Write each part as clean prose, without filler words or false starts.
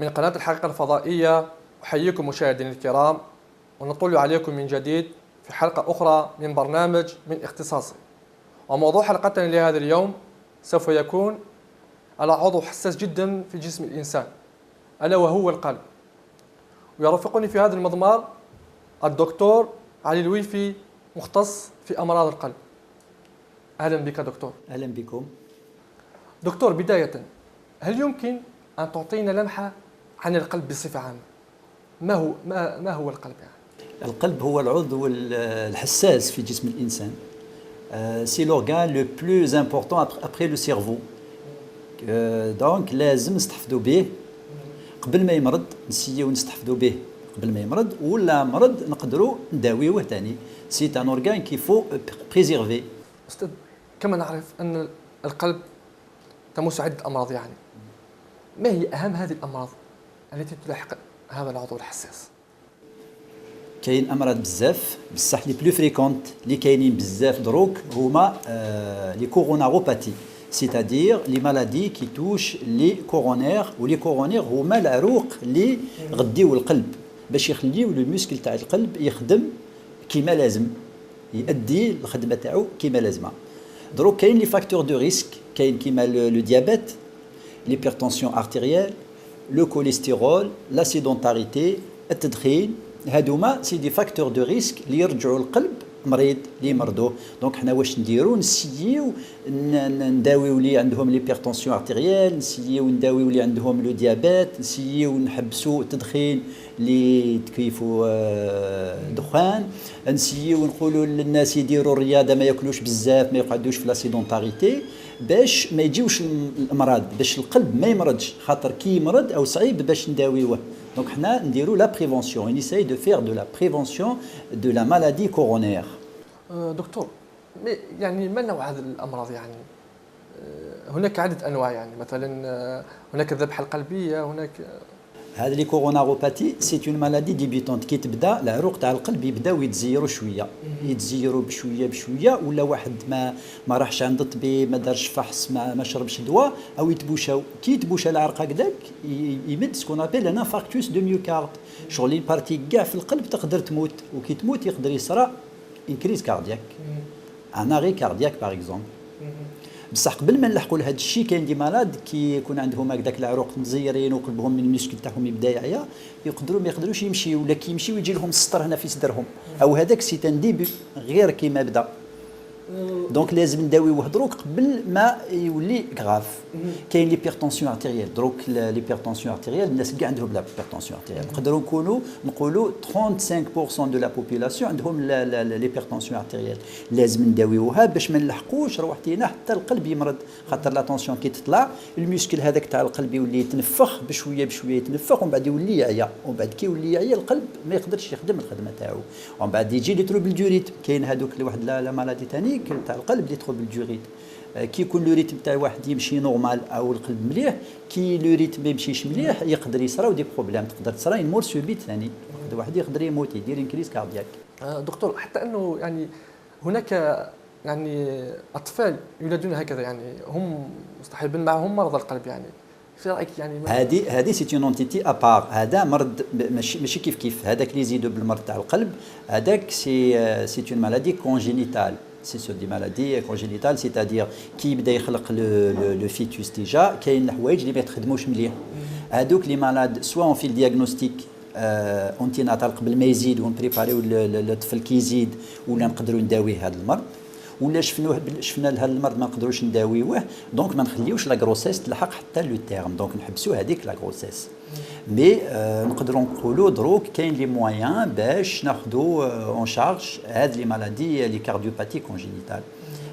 من قناة الحقيقة الفضائية. أحييكم مشاهدينا الكرام ونطل عليكم من جديد في حلقة أخرى من برنامج من اختصاصي. وموضوع حلقتنا لهذا اليوم سوف يكون على عضو حساس جدا في جسم الإنسان، ألا وهو القلب. ويرافقني في هذا المضمار الدكتور علي الويفي، مختص في أمراض القلب. أهلا بك دكتور. أهلا بكم دكتور، بداية هل يمكن أن تعطينا لمحة عن القلب بصفة عامة؟ ما هو القلب يعني؟ القلب هو العضو الحساس في جسم الإنسان. سي لورغان لو بلوز امبورطون ابري لو سيرفو. دونك لازم نستحفظوا به قبل ما يمرض، نسيو نستحفظوا به قبل ما يمرض، ولا مرض نقدروا نداويوه ثاني. سي ان اورغان كي فو بريزيرفي. أستاذ، كما نعرف أن القلب تمس عدة أمراض، يعني ما هي أهم هذه الأمراض التي تلاحق هذا العضو الحساس؟ كاين امراض بزاف، بصح لي بلو فريكونت اللي كاينين بزاف دروك هما لي كوروناروباتي، سيتادير لي مالادي كي توش لي كورونير. ولي كورونير هما العروق اللي غديو القلب باش يخليو لو موسكل تاع القلب يخدم كيما لازم، يؤدي الخدمه تاعو كيما لازمه. دروك كاين لي فاكتور دو ريسك، كاين كيما لو ديابيت، ليبرتونسيون ارتيريال، لو كوليسترول، لا سيدونتاريتي، التدخين. هادوما سي دي فاكتور دو ريسك اللي يرجعوا القلب مريض اللي يمرضوه. دونك حنا واش نديرو؟ نسيو نداويو اللي عندهم ليبرتونسيون ارتيريال، نسيو نداويو اللي عندهم لو ديابيت، نسيو نحبسوا التدخين اللي تكيفوا دخان، نسيو نقولوا للناس يديروا الرياضه، ما ياكلوش بزاف، ما يقعدوش في لاسيدونتاريتي باش ما يجيوش الامراض، باش القلب ما يمرضش، خاطر كي يمرض او صعيب باش نداويوه. Donc, nous dirons la prévention. On essaye de faire de la prévention de la maladie coronaire. دكتور، يعني ما نوع هذه الأمراض؟ يعني هناك عدة أنواع، يعني مثلا هناك الذبحة القلبية، هناك هذه لي كوروناروباتي سي اون مالادي ديبيتونت. كي تبدا العروق تاع القلب يبداو يتزيروا شويه، يتزيروا بشويه بشويه، ولا واحد ما راحش عند الطبيب، ما دارش فحص، ما شربش دواء، او يتبوشاو. كي يتبوشا العرق هكذاك يمد سكون ابيل ان انفاركتوس دو ميوكارد، شغل بارتي كاع في القلب تقدر تموت، وكي تموت يقدر يصرى ان كريز كاردياك، ان اري كاردياك باغ اكزومبل. بصح قبل ما نلحقوا لهذا الشيء كاين دي مالاد كي يكون عندهم هكذاك العروق مزيرين وقلبهم من المسكل تاعهم يبدا يعيا، ما يقدروش يمشيو، ولا كي يمشيو يجي لهم السطر هنا في صدرهم، او هذاك سي تان ديبي غير كيما بدا. دونك لازم نداويوه دروك قبل ما يولي غاف. كاين ليبرتونسيون ارتيريال، دروك ليبرتونسيون ارتيريال الناس كاع عندهم ليبرتونسيون ارتيريال، نقدروا نقولوا 35% دو لا بوبولاسيون عندهم ليبرتونسيون ارتيريال. لازم نداويوها باش ما نلحقوش روحتينا حتى القلب يمرض، خاطر لا طونسيون كي تطلع الميسكل هذاك تاع القلب يولي يتنفخ بشويه بشويه، يتنفخ ومن بعد يولي يعيا، ومن بعد كي يولي يعيا القلب ما يقدرش يخدم الخدمه تاعو، ومن بعد يجي لي تروبل دو ريتم. كاين هذوك لواحد لا مالادي ثاني تاع القلب اللي تروبل دو ريتم. كي يكون لو ريتم تاع واحد يمشي نورمال او القلب مليح، كي لو ريتم ما يمشيش مليح يقدر يصراو دي بروبليم، تقدر تصرا مور سوبيت ثاني، واحد يقدر يموت، يدير ان كريز كاردياك. دكتور، حتى انه يعني هناك يعني اطفال يولدون هكذا، يعني هم مصطحبين معهم مرض القلب، يعني في رايك يعني هذه سي اون اونتيتي ابار. هذا مرض ماشي كيف هذاك اللي يزيدوا بالمرض تاع القلب، هذاك سي اون مالادي كونجينيتال. سي سو دي مالادي كونجينيتال، سيتادير كي يبدا يخلق لو فيتوس ديجا كاين الحوايج اللي ما يتخدموش مليح. هذوك لي مالاد سوا اون في الدياغنوستيك اونتي ناتال قبل ما يزيد ونبريباريو الطفل كي يزيد، ولا نقدروا نداويه هذا المرض، ولا شفنا لهذا المرض ما نقدروش نداويوه، دونك ما نخليوش لا غروسيس تلحق حتى لو تيرم، دونك نحبسوا هذيك لا غروسيس. مي نقدروا نقولوا دروك كاين لي مويان باش ناخذوا اون شارج هذه لي مالادي لي كارديوباتي كونجينيتال.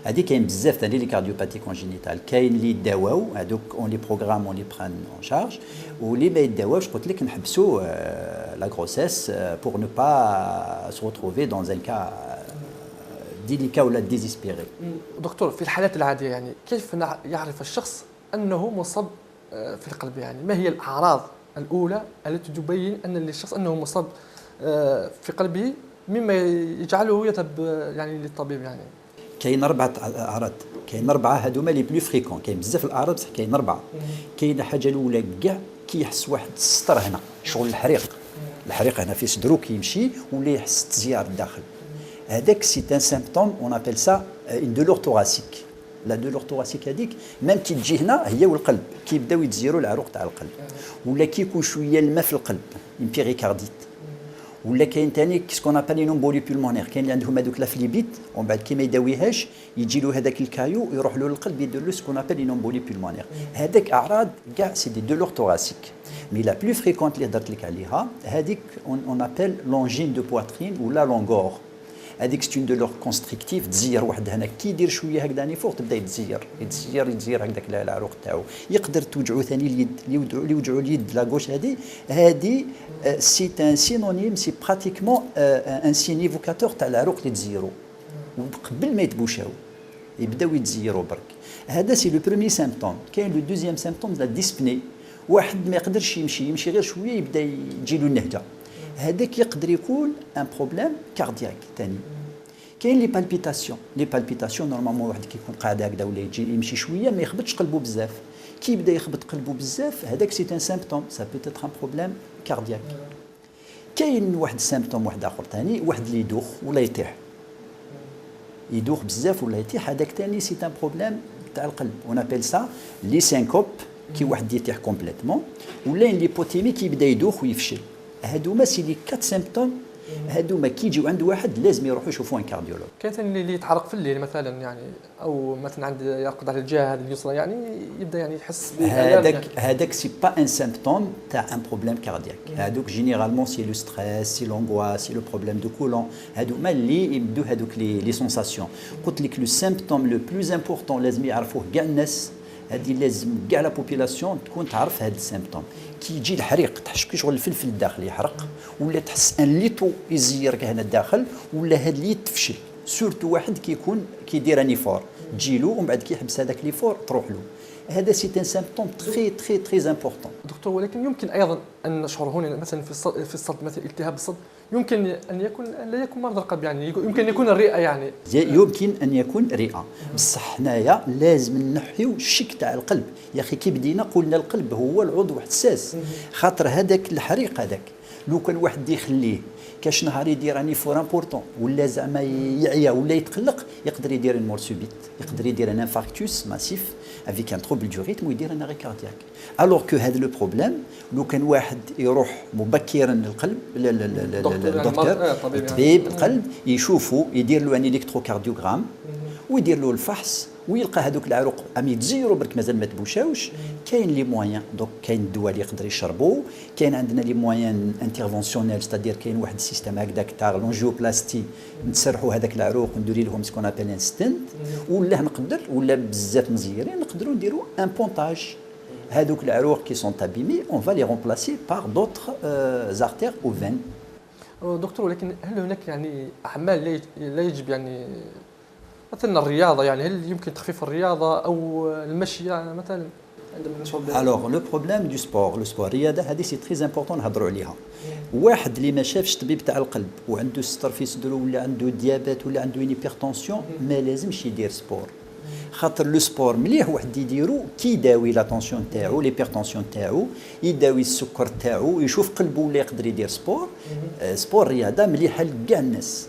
هذه كاين بزاف ثاني لي كارديوباتي كونجينيتال، كاين اللي يداواو هذوك اون لي بروغرام اون لي بران اون شارج، واللي ما يداواوش قلت لك نحبسوا لا غروسيس بور نو با سو ريتروفي دون ان كا ديليكا ولا ديزيسبيري. دكتور، في الحالات العاديه يعني كيف يعرف الشخص انه مصاب في القلب؟ يعني ما هي الاعراض الاولى التي تبين ان للشخص انه مصاب في قلبه مما يجعله يذهب يعني للطبيب؟ يعني كاين 4 اعراض، كاين 4 هذوما لي بلو فريكون، كاين بزاف الاعراض بصح كاين 4. كاين الحاجه الاولى كاع كي يحس واحد السطر هنا شغل الحريق هنا في صدرو كيمشي ولا يحس تزيار الداخل. هذاك سي ان سيمبتوم اون ابيل سا اون دولور توراسيك. لا دولور توراسيك هذيك ميم كي تجي هنا هي والقلب كيبداو يتزيروا العروق تاع القلب، ولا كيكون شويه الماء في القلب اون بيريكارديت، ولا كاين ثاني كيسكون ابالي نومبولي بولمونير، كاين اللي عندهم هذوك لافليبيت ومن بعد كي ما يداويهاش يجي له هذاك الكايو يروح له للقلب يدير له سكون ابالي نومبولي بولمونير. هذاك اعراض كاع سي دي دولور توراسيك. مي لا بلو فريكونت اللي هضرت لك عليها هذيك اون ابل لونجين دو بواترين ولا لونغور. هذيك ستون دولور كونستريكتيف تزير واحد هنا كي يدير شويه هكذا فوق تبدا يتزير هكذاك العروق تاعو. يقدر توجعو ثاني اليد اللي يوجعو اليد لاغوش هذه سي ان سينونيم سي براتيكمون ان سينيفوكاتور تاع العروق اللي تزيرو قبل ما يتبوشاو يبداو يتزيروا برك. هذا سي لو بروميي سيمبتوم. كاين لو دوزيام سيمبتوم لا ديسبني، واحد ما يقدرش يمشي غير شويه يبدا يجيلو النهجه. هذاك يقدر يكون ان بروبليم كاردياك ثاني. كاين لي بالبيتاسيون نورمالمون واحد كيكون قاعد هكذا ولا يجي يمشي شويه ما يخبطش قلبه بزاف، كي يبدا يخبط قلبه بزاف هذاك سي ان سيمبتوم سا بوت اتر ان بروبليم كاردياك. كاين واحد السيمبتوم واحد اخر ثاني، واحد اللي يدوخ ولا يدوخ بزاف ولا يطيح، هذاك ثاني سي ان بروبليم تاع القلب. اون ابيل سا لي سينكوب كي واحد يطيح كومبليتمون، ولا ليبوتيمي كي يبدا يدوخ ويفشل. هادوما سي لي 4 سيمبتوم، هادوما كي يجيو عند واحد لازم يروحوا يشوفوا ان كارديولوج. كاين ثاني اللي يتعرق في الليل مثلا يعني، او مثلا عند يرقد على الجهه هذه اليسرى يعني يبدا يعني يحس هذاك سي با ان سيمبتوم تاع ان بروبليم كاردياك. هذوك جينيرالمون سي لو ستريس سي لونغواس سي لو بروبليم دو كولون، هادوما اللي يبدو هذوك لي سونساسيون. قلت لك لو سيمبتوم لو بلوز امبورطون لازم يعرفوه كاع الناس، هذه لازم كاع لا بوبيلاسيون تكون تعرف هذا السيمبتوم. كي يجي الحريق تحس كي شغل الفلفل الداخلي يحرق، ولا تحس ان ليتو يزيرك هنا الداخل، ولا هاد اللي تفشل سورتو واحد كيكون كيدير انيفور تجيلو ومن بعد كيحبس هذاك ليفور تروح له. هذا سي ان سيمبتوم تري امبورطون دكتور. ولكن يمكن ايضا ان نشعر هنا مثلا في الصدر مثلا التهاب الصدر، يمكن ان يكون لا يكون مرض القلب يعني، يمكن ان يكون الرئه يعني. يمكن ان يكون رئه، بصح حنايا لازم نحيو الشك تاع القلب. يا اخي كي بدينا قلنا القلب هو العضو حساس، خاطر هذاك الحريق هذاك لو كان واحد يخليه كاش نهار يدير اني فور امبورطون ولا زعما يعيا ولا يتقلق، يقدر يدير ان مور سوبيت، يقدر يدير ان انفاركتوس ماسيف افيك ان تروبل دو ريتم ويدير ان اري كاردياك. الوغ كو هذا لو بروبليم لو كان واحد يروح مبكرا للقلب للدكتور الطبيب القلب يشوفوا يدير له ان الكتروكارديوغرام ويدير له الفحص ويلقى هذوك العروق عم يتزيروا برك مازال ما تبوشاوش. كاين لي مويان دونك كاين الدواء اللي يقدر يشربوا، كاين عندنا لي مويان انترفونسيونيل ستادير كاين واحد السيستم هكذاك تاع لونجيوبلاستي نسرحوا هذاك العروق ونديروا لهم سكون ابل ان ستنت، ولا نقدر ولا بزاف مزيرين نقدروا نديروا ان بونتاج. هذوك العروق كي سون ابيمي اون فا لي رومبلاسي بار دوطر زارتير او فين. دكتور، ولكن هل هناك يعني اعمال لا يجب يعني مثلا الرياضه، يعني هل يمكن تخفيف الرياضه او المشي يعني مثلا عندما نشعر بها؟ الوغ لو بروبليم دو سبور، لو سبور الرياضه هذه سي تري امبورطون نهضروا عليها. واحد اللي ما شافش طبيب تاع القلب وعنده ستر في صدره ولا عنده ديابات ولا عنده هيبرتونسيون ما لازمش يدير سبور، خاطر لو سبور مليح واحد يديرو كي يداوي لا طونسيون تاعو ليبرتونسيون تاعو، يداوي السكر تاعو، يشوف قلبه ولا يقدر يدير سبور. سبور رياضه مليحه لكاع الناس،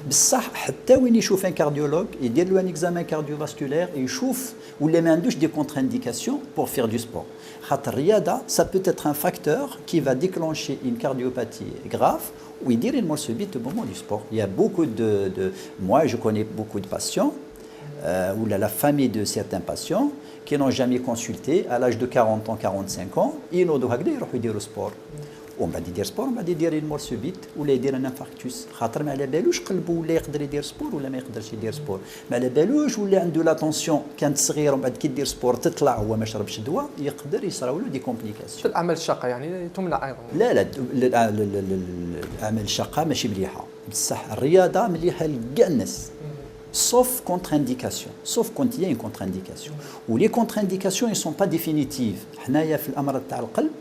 بصح حتى وين يشوف ان كارديولوج يدير له ان اكزامان كارديوفاسكولير يشوف ولا ما عندوش دي كونتر انديكاسيون بور فير دو سبور، خاطر الرياضه سا بوت اتر ان فاكتور كي فا ديكلونشي اون كارديوباثي غراف ويدير une mort subite au moment du sport. Il y a beaucoup moi je connais beaucoup de patients ou la famille de certains patients qui n'ont jamais consulté à l'âge de 40 ans 45 ans ينوضوا هكذا يروحوا يديروا سبور ومن بعد يدير سبور ومن بعد يدير المور سوبيت ولا يدير ان انفاركتوس، خاطر ما على بالوش قلبه ولا يقدر يدير سبور ولا ما يقدرش يدير سبور، ما على بالوش ولا عنده لا طونسيون كانت صغيره ومن بعد كي يدير سبور تطلع هو ما شربش دواء يقدر يصراو له دي كومبليكاسيون. الاعمال الشاقه يعني تمنع ايضا؟ لا الاعمال الشاقه ماشي مليحه، بصح الرياضه مليحه لكاع الناس sauf contre-indication, sauf quand il y a une contre-indication. Ou les contre-indications ils sont pas définitives. حنايا في الامراض تاع القلب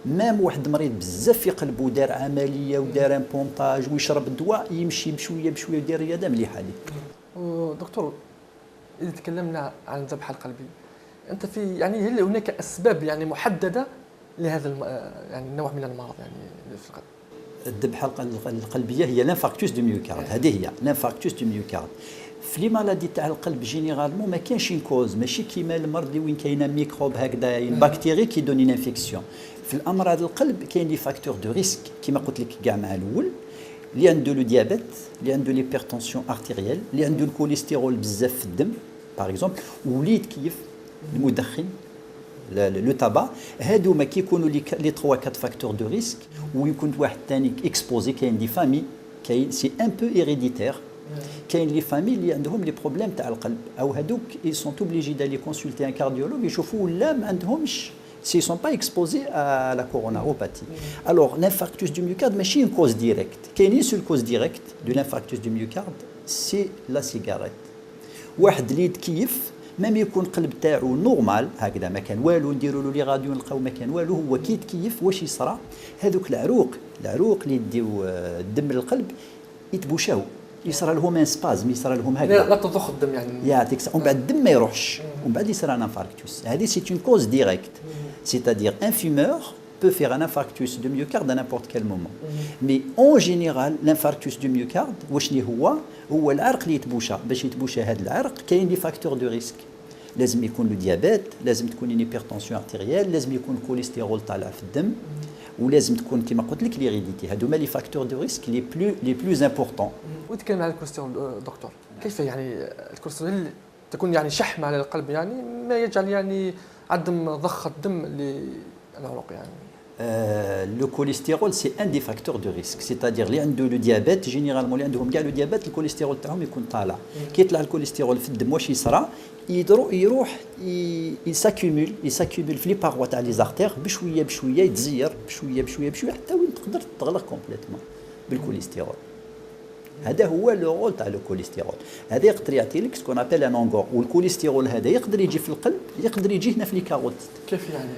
مام واحد مريض بزاف في قلبه ودار عمليه ودار ان بونطاج ويشرب الدواء يمشي بشويه بشويه يدير رياضه مليحه ليه. دكتور، اذا تكلمنا عن الذبحه القلبيه، انت في يعني هل هناك اسباب يعني محدده لهذا يعني النوع من المرض يعني في القلب؟ الذبحه القلبيه هي لانفاركتوس دو ميوكارد، هذه هي لانفاركتوس دو ميوكارد. في لي مالادي تاع القلب جينيرالمون ما كاينش كوز، ماشي كيما المرض اللي وين كاينه ميكروب هكذا بكتيري كي دوني انفيكسيون. في الامراض القلب كاين لي فاكتور دو ريسك كيما قلت لك كاع مع الاول، اللي عنده لو ديابيت، اللي عنده ليبرتونسيون ارتيريال، اللي عنده الكوليسترول بزاف في الدم باغ اكزومبل، وليد كيف المدخن لو تابا. هادو كيكونوا لي 3 4 فاكتور دو ريسك. ويكون واحد ثاني اكسبوزي، كاين دي فامي كاين سي ان بو هيريديتير، كاين لي فامي اللي عندهم لي بروبليم تاع القلب، او هادوك اي سون اوبليجي دالي كونسلتي ان كارديولوج يشوفوا ولا ما عندهمش s'ils ne sont pas exposés à la coronaropathie. Alors, l'infarctus du myocarde, mais c'est une cause directe. Quelle est une seule cause directe de l'infarctus du myocarde? C'est la cigarette. واحد اللي كيف ميم يكون القلب تاعو نورمال هكذا، ما كان والو، نديروا له لي راديو نلقاو ما كان والو، هو كي يتكيف واش يصرى؟ هذوك العروق اللي يديو الدم للقلب يتبوشاو، يصرى لهم ان سبازم، يصرى لهم هكذا، لا تضخ الدم يعني يعطيك ومن بعد الدم ما يروحش، ومن بعد يصير ان انفاركتوس. هذه سي اون كوز ديريكت. C'est-à-dire un fumeur peut faire un infarctus de myocarde à n'importe quel moment. Mais en général, l'infarctus du myocarde, وشني هو العرق اللي يتبوشى. باش يتبوشى هذا العرق كاين لي فاكتور دو ريسك. لازم يكون لو ديابيت، لازم تكون une hypertension artérielle، لازم يكون الكوليسترول طالع في الدم، ولازم تكون كما قلت لك ليريديتي. هادو هما لي فاكتور دو ريسك لي بلوز امبورطون. ونتكلم عن الكوليسترول دكتور، كيف يعني الكوليسترول تكون يعني شحمة على القلب، يعني ما يجعل يعني عدم ضخ الدم للعروق يعني؟ Le cholestérol, c'est un des facteurs de risque. C'est-à-dire, اللي عنده لو ديابيت جينيرالمون اللي عندهم كاع لو ديابيت الكوليسترول تاعهم يكون طالع. كي يطلع الكوليسترول في الدم واش يصرى؟ يروح يساكيمول في لي باروا تاع لي زارتير بشويه بشويه، يتزير بشويه حتى وين تقدر تغلق كومبليتمون بالكوليسترول. هذا هو لو رول تاع لو كوليسترول. هذا يقدر يعطي لك سكون ابل ان اونغور، والكوليسترول هذا يقدر يجي في القلب، يقدر يجي هنا في لي كاروتيد. كيف يعني؟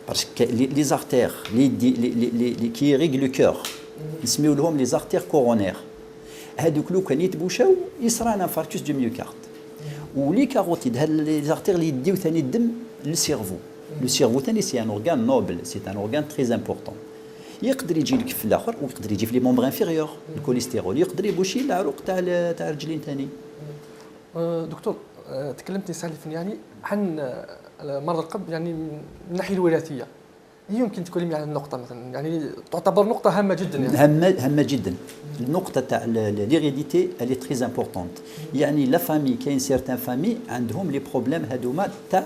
باسكو لي زارتير لي كي ريغ لو كور نسميو لهم لي زارتير كورونير، هذوك لو كان يتبوشاو يصرى ان انفاركتوس دو ميوكارد. ولي كاروتيد هاد لي زارتير اللي يديو ثاني الدم للسيرفو. لو سيرفو ثاني سي ان اورغان نوبل، سي ان اورغان تري امبورطون. يقدر يجي لك في الاخر، ويقدر يجي في لي مومبر انفيريور. الكوليسترول يقدر يبوشي العروق تاع الرجلين ثاني. دكتور، تكلمتني سالفا يعني عن مرض القلب يعني من الناحيه الوراثيه، يمكن تكلمي عن النقطه مثلا، يعني تعتبر نقطه هامه جدا يعني. هامه جدا. النقطه تاع ليريديتي اللي تري امبورطونت. يعني لا فامي كاين سيرتان فامي عندهم لي بروبليم هذوما تاع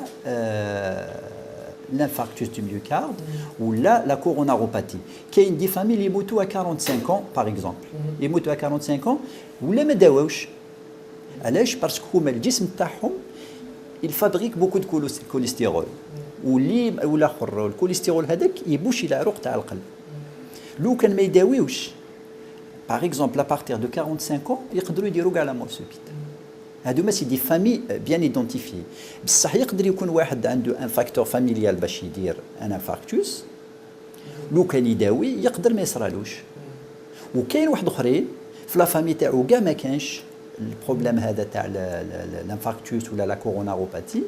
l'infarctus du myocarde ou la coronaropathie. كاين دي فامي اللي يموتوا à 45 ans par exemple. يموتوا à 45 ans ولا ما داوش. علاش؟ باسكو هما الجسم تاعهم الفابريك بوكو دو كوليسترول، واللي ولا اخر الكوليسترول هذاك يبوشي العروق تاع القلب. لو كان ما يداويوش باغ اكزومبل ابارتير دو 45 ans يقدروا يديروا كاع لا مور سوبيت. هادو سي دي فامي بيان ايدونتيفي. بصح يقدر يكون واحد عنده ان فاكتور فاميليال باش يدير ان انفاركتوس، لو كان يداوي يقدر ما يصرالوش. وكاين واحد اخرين في لا فامي تاعو كاع ما كانش البروبليم هذا تاع الانفاركتوس ولا لا كوروناروباتي،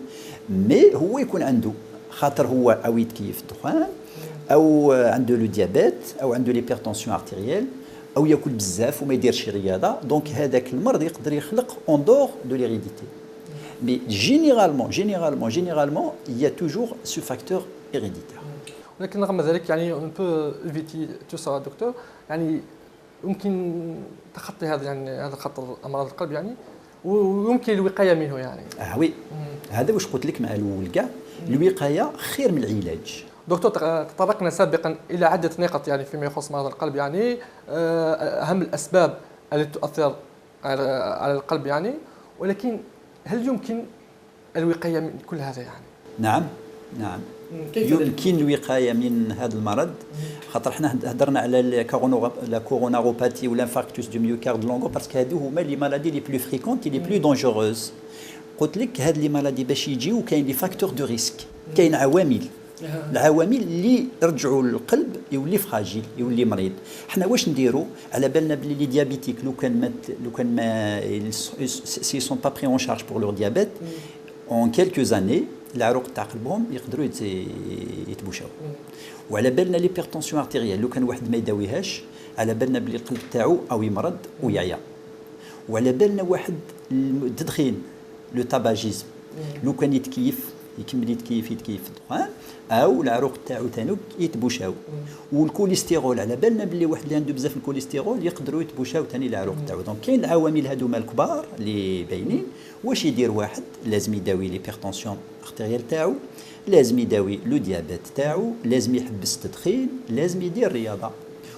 مي هو يكون عنده خاطر هو او يتكيف الدخان، او عنده لو ديابيت، او عنده ليبرتونسيون ارتيريال، او ياكل بزاف وما يديرش رياضه. دونك هذاك المرض يقدر يخلق اون دور دو ليريديتي. مي جينيرالمون il y a toujours ce facteur héréditaire. ولكن رغم ذلك يعني اون بو ايفيتي تو سا دكتور، يعني يمكن تخطي هذا يعني هذا خطر امراض القلب يعني، ويمكن الوقايه منه يعني. وي هذا واش قلت لك مع الاول كاع، الوقايه خير من العلاج. دكتور، تطرقنا سابقا الى عده نقط يعني فيما يخص مرض القلب، يعني اهم الاسباب التي تؤثر على القلب يعني، ولكن هل يمكن الوقايه من كل هذا يعني؟ نعم يمكن الوقايه من هذا المرض. خاطر حنا هضرنا على لا كوروناروباتي ولا انفاركتوس دو ميوكارد لونغو باسكو هادو هما لي مالادي لي بلو فريكونت لي بلو دونجوروز. قلت لك هاد لي مالادي باش يجيو كاين لي فاكتور دو ريسك، كاين العوامل اللي يرجعوا القلب يولي فراجيل، يولي مريض. حنا واش نديروا؟ على بالنا بلي لي ديابيتيك لو كان ما سي سون با بري اون شارج بور لور ديابيت، en quelques années العروق تاع قلبهم يقدروا يتبوشاو. وعلى بالنا ليبرتونسيون ارتيريال لو كان واحد ما يداويهاش على بالنا بلي القلب تاعو او يمرض ويعيا. وعلى بالنا واحد التدخين لو تاباجيزم لو كان يتكيف يكمل يتكيف في الدخان او العروق تاعو تانوك يتبوشاو. والكوليسترول على بالنا بلي واحد اللي عنده بزاف الكوليسترول يقدروا يتبوشاو ثاني العروق تاعو. دونك كاين العوامل هذوما الكبار اللي باينين. واش يدير واحد؟ لازم يداوي ليبرتونسيون ارتيريال تاعو، لازم يداوي لو ديابيت تاعو، لازم يحبس التدخين، لازم يدير رياضه،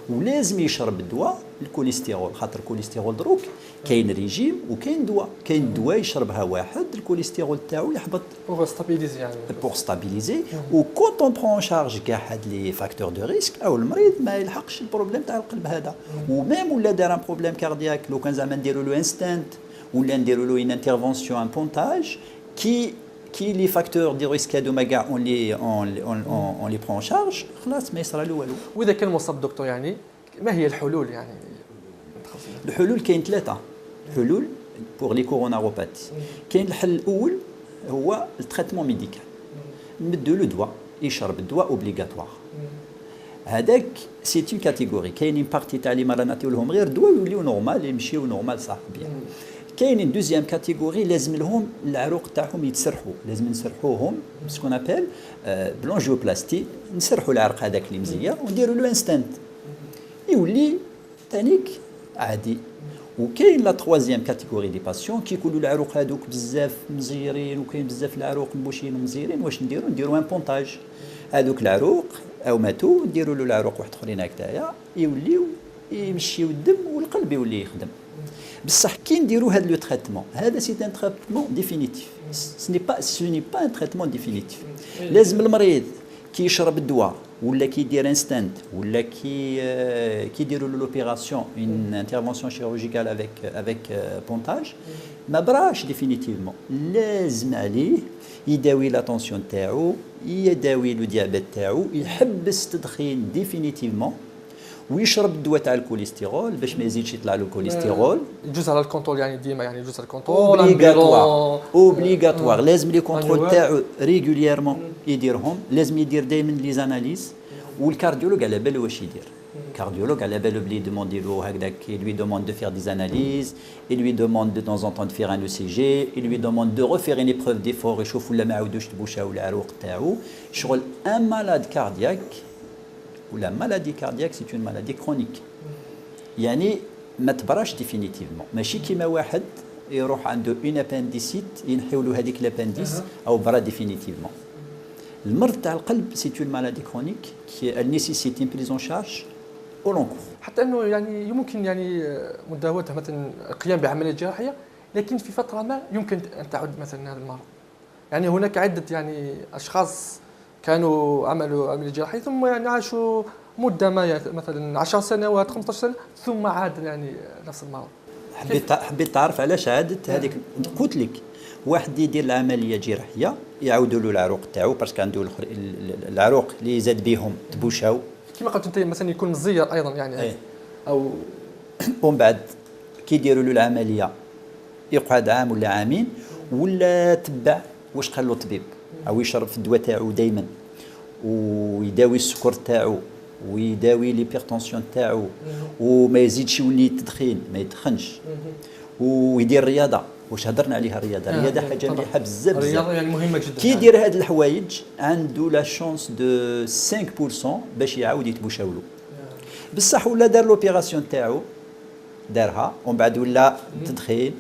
ولازم يشرب الدواء الكوليسترول. خاطر الكوليسترول دروك كاين ريجيم وكاين دواء. كاين دواء يشربها واحد الكوليسترول تاعو يحبط بوغ ستابيليزي يعني بوغ ستابيليزي. و كونت اون برون شارج كاع هاد لي فاكتور دو ريسك او المريض ما يلحقش البروبليم تاع القلب هذا. وميم ولا دار ان بروبليم كاردياك لو كان زعما نديروا له انستانت ولا نديروا له ان انترفونسيون ان بونتاج كي لي فاكتور دي ريسك هادوما كاع اون لي برون شارج خلاص ما يصرى له والو. واذا كان مصاب دكتور يعني ما هي الحلول يعني؟ الحلول كاين ثلاثه حلول بور لي كوروناروباتي. كاين الحل الاول هو التريتمون ميديكال، نمدو له دواء يشرب الدواء اوبليغاتوار. هذاك سي اون كاتيجوري. كاينين بارتي تاع لي مرضى نعطيو لهم غير دواء يوليو نورمال يمشيو نورمال صح بيان. كاينين دوزيام كاتيجوري لازم لهم العروق تاعهم يتسرحوا، لازم نسرحوهم سكون ابل بلونجيوبلاستي، نسرحوا العرق هذاك اللي مزير ونديروا له انستانت يولي تانيك عادي. وكاين لا تروازيام كاتيجوري دي باسيون كيكونوا العروق هذوك بزاف مزيرين وكاين بزاف العروق مبوشين ومزيرين. واش نديروا ان بونتاج هذوك العروق او ماتوا نديروا له العروق واحد اخرين هكذايا يوليو يمشيو الدم والقلب يولي يخدم. بصح كي نديروا هذا لو تريتمون هذا سي ان تريتمون ديفينيتيف، سو ني با ان تريتمون ديفينيتيف. لازم المريض كي يشرب الدواء ولا كي يدير انستانت ولا كي يديروا له لوبيراسيون اون انترفونسيون شيروجيكال افيك بونتاج ما براش ديفينيتيفمون. لازم عليه يداوي لا طونسيون تاعو، يداوي لو ديابيت تاعو، يحبس التدخين ديفينيتيفمون ويشرب الدواء تاع الكوليسترول باش ما يزيدش يطلع له الكوليسترول. يجوز على الكونترول يعني ديما يعني يجوز على الكونترول اوبليغاتوار. لازم لي كونترول تاعو ريغوليرمون يديرهم. لازم يدير دائما لي زاناليز. والكارديولوج على باله واش يدير. الكارديولوج على باله بلي دوموندي له هكذاك lui demande de faire des analyses, il lui demande de temps en temps de faire un ECG, il lui demande de refaire une épreuve d'effort يشوف ولا ما عاودوش تبوشاو العروق تاعو. شغل ان مالاد كاردياك ولا مالادي كاردياك سي اون مالادي كرونيك يعني ما تبراش ديفينيتيفمون. ماشي كيما واحد يروح عنده اون ابانديسيت ينحيو له هذيك لابانديس او برا ديفينيتيفمون. المرض تاع القلب سي اون مالادي كرونيك كي نيسيسيت ان بريزون شارج او لون كور. حتى انه يعني يمكن يعني مداوته مثلا القيام بعمليه جراحيه، لكن في فتره ما يمكن ان تعود مثلا هذا المرض. يعني هناك عده يعني اشخاص كانوا عملوا عمليه جراحيه ثم يعني عاشوا مده ما مثلا 10 سنوات 15 سنه ثم عاد يعني نفس المرض. حبيت تعرف علاش عادت هذيك؟ قلت لك واحد يدير العمليه جراحيه يعاودوا له العروق تاعو باسكو عنده العروق اللي زاد بهم تبوشاو كما قلت انت مثلا يكون مزير ايضا يعني او ومن بعد كي يديروا له العمليه يقعد عام ولا عامين ولا تبع واش قال له الطبيب او يشرب في الدواء تاعو دائما ويداوي السكر تاعو ويداوي ليبرتونسيون تاعو وما يزيدش يولي التدخين ما يدخنش ويدير رياضه. واش هضرنا عليها الرياضه؟ الرياضه حاجه مليحه بزاف الرياضه يعني مهمه جدا. كي يدير هاد الحوايج عنده لا شونس دو 5% باش يعاود يتبوشاو له. بصح ولا دار لوبيراسيون تاعو دارها ومن بعد ولا تدخين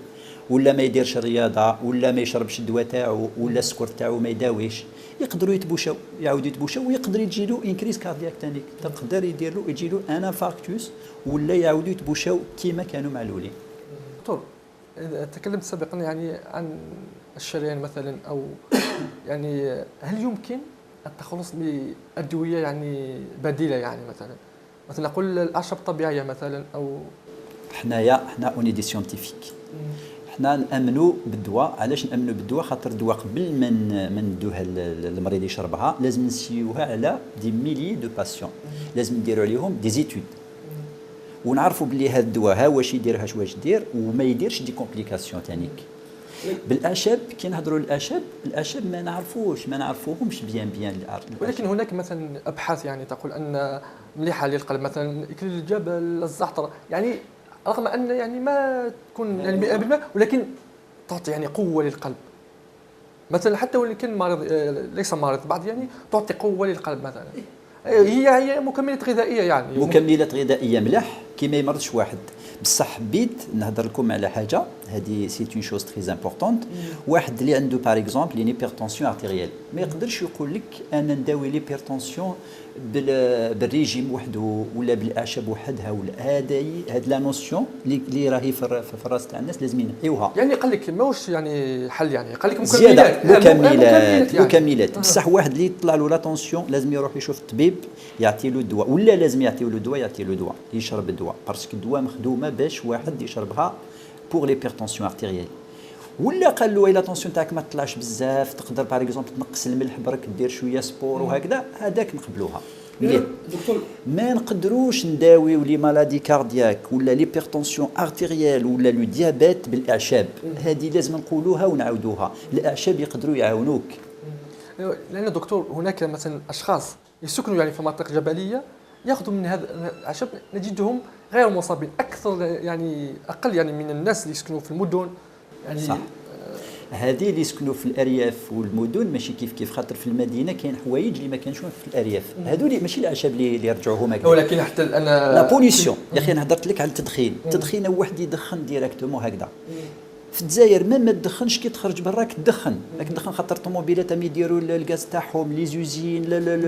ولا ما يديرش الرياضه ولا ما يشربش الدواء تاعو ولا السكر تاعو ما يداويش يقدروا يتبوشاو يعاودوا يتبوشاو ويقدر يجي له انكريز كاردياك ثاني تقدر يدير له يجي له ان انفاركتوس ولا يعاودوا يتبوشاو كيما كانوا معلولين. دكتور تكلمت سابقا يعني عن الشريان مثلا او يعني هل يمكن التخلص بادويه يعني بديله يعني مثلا نقول الاعشاب الطبيعيه مثلا او حنا اوني دي سيونتيفيك حنا نامنوا بالدواء. علاش نامنوا بالدواء؟ خاطر الدواء قبل ما ندوها المريض يشربها لازم نسيوها على دي ميلي دو باسيون، لازم نديروا عليهم دي زيتود ونعرفوا بلي هذا الدواء ها واش يدير واش يدير وما يديرش دي كومبليكاسيون تانيك. بالاعشاب كي نهضروا الاعشاب ما نعرفوهمش بيان ولكن هناك مثلا ابحاث يعني تقول ان مليحه للقلب، مثلا اكل الجبل، الزعتر، يعني رغم ان يعني ما تكون يعني 100% ولكن تعطي يعني قوه للقلب. مثلا حتى وان كان مريض ليس مريض بعض يعني تعطي قوه للقلب مثلا. هي مكملات غذائيه يعني مكملات غذائيه ملاح كي ما يمرضش واحد. بصح حبيت نهضر لكم على حاجه هذه سي اون شوز تري امبورطونت. واحد اللي عنده باغ اكزومبل لي هيبرتونسيون ارتيريال ما يقدرش يقول لك انا نداوي ليبرتونسيون بالريجيم وحده ولا بالاعشاب وحدها، ولا هاد لا نوسيون اللي راهي في الراس تاع الناس لازم ينحيوها. يعني قال لك ماهوش يعني حل، يعني قال لك مكملات بصح واحد اللي يطلع له لا طونسيون لازم يروح يشوف الطبيب يعطي له الدواء، ولا لازم يعطي له دواء يشرب الدواء باسكو الدواء مخدومه باش واحد يشربها بور ليبرتونسيون ارتيريال. ولا قال له الا طونسيون تاعك ما تطلعش بزاف تقدر باغ اكزومبل تنقص الملح برك دير شويه سبور وهكذا، هذاك نقبلوها. دكتور ما نقدروش نداويو لي مالادي كاردياك ولا ليبرتونسيون ارتيريال ولا لو ديابيت بالاعشاب، هذه لازم نقولوها ونعاودوها. الاعشاب يقدروا يعاونوك. لان دكتور هناك مثلا اشخاص يسكنوا يعني في مناطق جبليه ياخذوا من هذا الاعشاب نجدهم غير مصابين اكثر، يعني اقل يعني من الناس اللي يسكنوا في المدن يعني. صح. هذه اللي يسكنوا في الارياف والمدن ماشي كيف خاطر في المدينه كاين حوايج اللي ما كانش في الارياف. هذول ماشي الاعشاب اللي يرجعوهم هكذا، ولكن حتى انا لا بوليسيون يا اخي. انا هضرت لك على التدخين واحد يدخن ديريكتومون هكذا. في الجزائر ما تدخنش كي تخرج براك تدخن، راك تدخن خاطر الطوموبيلات هم يديروا الغاز تاعهم لي زوزين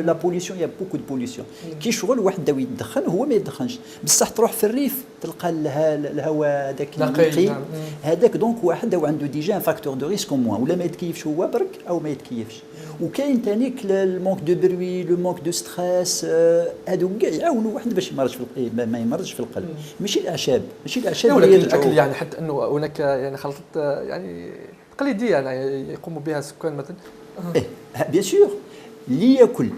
لا بوليسيون، يا بوكو دو بوليسيون. كي شغل واحد داوي يدخن هو ما يدخنش، بصح تروح في الريف تلقى الهواء هذاك نقي هذاك، دونك واحد او عنده ديجا ان فاكتور دو ريسك موان، ولا ما يتكيفش هو برك او ما يتكيفش. وكاين ثاني المونك دو بروي لو مونك دو ستريس، هادو كاع يعاونوا واحد باش ما يمرضش في القلب. ماشي الاعشاب ولكن الاكل يعني حتى انه هناك يعني خلطات يعني تقليديه يعني يقوم بها السكان مثلا. بيان سور اللي ياكل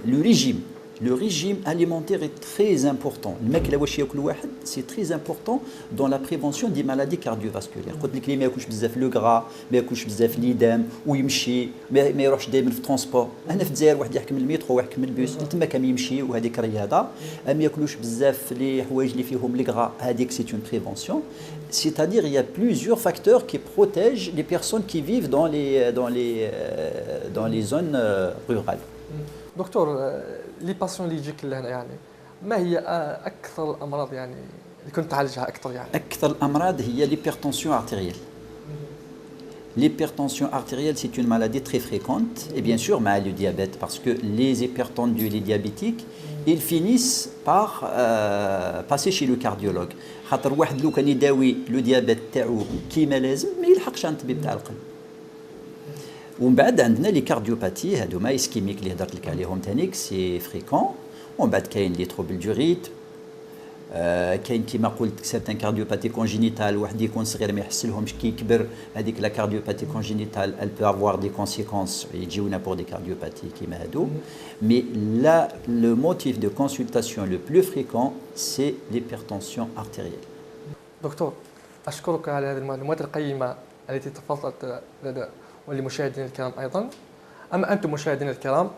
لو ريجيم alimentaire est très important. الماكله واش ياكل واحد سي très important dans la prévention des maladies cardiovasculaires. قلت لك اللي ما ياكلش بزاف لو غرا، ما ياكلش بزاف ليدام ويمشي، ما يروحش دائما في ترونسبور. انا في الجزائر واحد يحكم المترو ويحكم البيس تما كان يمشي وهذيك رياضه. ما ياكلوش بزاف لي حوايج اللي فيهم لي غرا، هذيك سي اون بريفونسيون. C'est-à-dire il y a plusieurs facteurs qui protègent les personnes qui vivent dans les zones rurales. دكتور لي باسيون اللي يجيك لهنا يعني ما هي اكثر الامراض يعني اللي كنت تعالجها اكثر؟ يعني اكثر الامراض هي l'hypertension artérielle. L'hypertension artérielle, c'est une maladie très fréquente, et bien sûr, le diabète, parce que les hypertendus, les diabétiques, ils finissent par passer chez le cardiologue. خاطر واحد لو كان يداوي لو ديابيت تاعو كيما لازم ما يلحقش عند الطبيب تاع القلب. ومن بعد عندنا لي كارديوباتي هادوما اسكيميك اللي هضرت لك عليهم ثانيك سي فريكون. ومن بعد كاين لي تروبل دو ريتم، كاين كيما قلت سيرتان كارديوباتي كونجينيتال، واحد يكون صغير ما يحسلهمش كي يكبر، هذيك لا كارديوباتي كونجينيتال ال بو افوار دي كونسيكونس يجيونا بور دي كارديوباتي كيما هادو. مي لا لو موتيف دو كونسلتاسيون لو بلو فريكون سي ليبرتونسيون ارتيريال. دكتور اشكرك على هذه المعلومات القيمه التي تفضلت لدى ولمشاهدينا الكرام ايضا. اما انتم مشاهدينا الكرام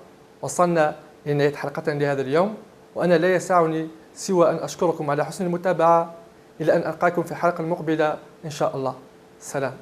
وصلنا لنهايه حلقتنا لهذا اليوم، وانا لا يسعني سوى ان اشكركم على حسن المتابعه، الى ان القاكم في الحلقه المقبله ان شاء الله. سلام.